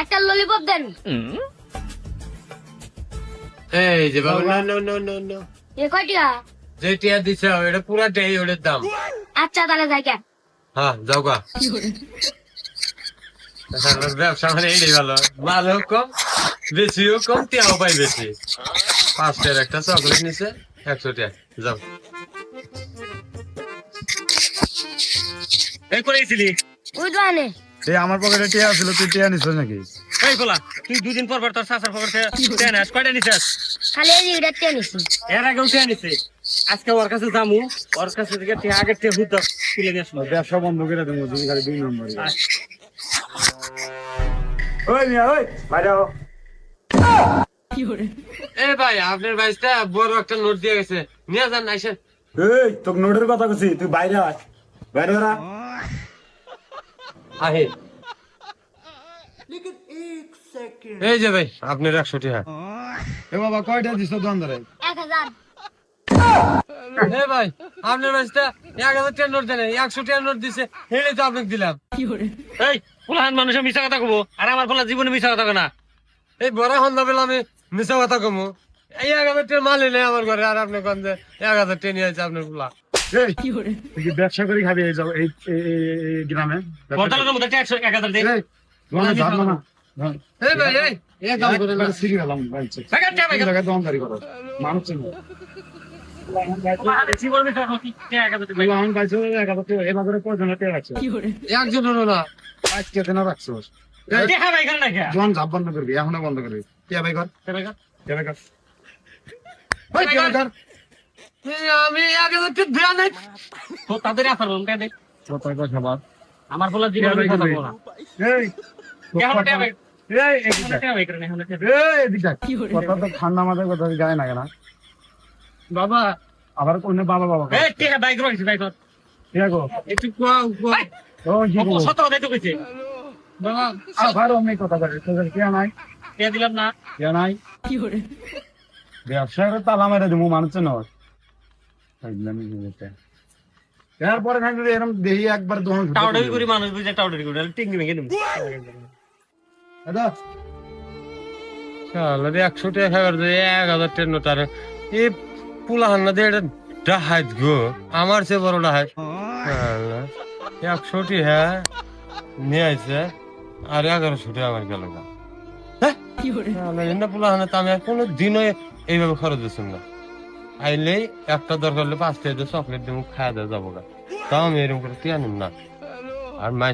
একটা ললিপপ দেন। এই যে বাবা, না না না না না, এ কয়টা? যে টিয়া দিছে এটা পুরাটাই ওটার দাম। আচ্ছা তাহলে যাই কেন? হ্যাঁ যাও গা। ব্যবসা মানে এইটাই ভালো, মালও কম, বেশিও কম, টিয়াও পাই বেশি। 5 টাকার একটা চকলেট নিছে 100 টাকা। যাও। এই করেছিলি ওই দোকানে। এই আমার পকেটে টিয়া ছিল, তুই টিয়া নিছিস নাকি? এই বলা, তুই দুদিন পর তোর চাচার খবর টেনাস কয়টা নিছিস? খালি এই যে এটা নিছি। এর আগেও টিয়া নিছে। আজকে ওর কাছে যামু, ওর কাছে থেকে টিয়া আগের টিয়া হুদ তুলে নিয়ে আসবো। ব্যবসা বন্ধ করে দেবো তুমি খালি 2 নম্বর। ওই মিয়া, ওই বাইরে আও। এ ভাই, আপনার ভাইটা বড় একটা নোট দিয়ে গেছে, নিয়ে যান আইসেন। এই তোকে নোটের কথা কইছি, তুই বাইরে আয়, বাইরে বেরা। আহে। এই যে ভাই, আপনার 100 টাকা। এ বাবা কয়টা দিছ দোকানদারে? 1000। এ ভাই, আপনার ভাইটা 1000 টাকার নোট দেন, 100 টাকার নোট দিছে, হেলে তো আপনাকে দিলাম। এই পুলাহান মানুষের মিছা কথা কব, আর আমার পোলা জীবনে মিছা কথা কয় না। এই বড় হন্দা বেলা আমি মিছা কথা কমু, এই 1000 টাকার মাল এনে আমার ঘরে, আর আপনি কোন যে 1000 টাকা নিয়ে আছে আপনার পোলা। এই তুই কি ব্যবসা করে খাবি এই যাও এই গ্রামে? বর্তমানের মধ্যে 1000 দেন। এই তোমার জানো না? এই ভাই, এই কাম করে না। সিরি গেলাম বাইছে। টাকা টাকা এই জায়গায় দোকানদারি করো, মানুষ চিনো। জীবনে মিছা কথা কি 1000 দেন। আমি বাইছে 1000 টাকা, এই বাজারে কয়জনের টাকা আছে? একজনেরও না। আজকে দিন রাখছোস। দেখা ভাই কেন না? জন জাপ বন্ধ করবি, এখনো বন্ধ করবি। কে ভাই কর, কে ভাই কর। ওই কে ভাই কর। আমি 1000 টাকা দেয়া নাই। তো তাদের আসার লোন কে দে। কত কথা বাদ। আমার পোলা জীবনে মিছা কথা বলা। এই এখন টাকা ভাই, এই এদিকে টাকা ভাই করে না, এখন টাকা। এই এদিকে কথা তো ঠান্ডা মাথায় কথা যায় না কেন? বাবা, আবার কোন বাবা বাবা এই টাকা বাইক রইছে বাইক। ঠিক আছে একটু কোয়া কোয়া। ও জি ও সত্য কথা তো কইছে। বাবা, আবার অন্য কথা বলে তোদের কে নাই টাকা দিলাম না। কে নাই ব্যবসার তালা মেরে দেবো মানুষ নয়। এরপরে থাকলে এরকম দেহি একবার দোকান টাউডারি করি মানুষ বুঝে টাউডারি করি, টিঙ্গি ভেঙে দেব। দাদা শালা রে 100 টাকা খাবার দে 1000 টাকা নোট, আর এই পুলাহান না দে এটা ডাহাত গো, আমার চেয়ে বড় ডাহাত। শালা 100 টাকা নিয়ে আইছে, আর 1100 টাকা আমার গেল না। হ্যাঁ শালা এনে পুলাহানে তো আমি আর কোনো দিনও এইভাবে খরচ দিচ্ছি না। আইলেই একটা দরকার হলে 5 টাকা দিয়ে চকলেট দিয়ে খাওয়া দেওয়া যাবো না, তাও আমি এরকম করে টিয়া নিম না। আর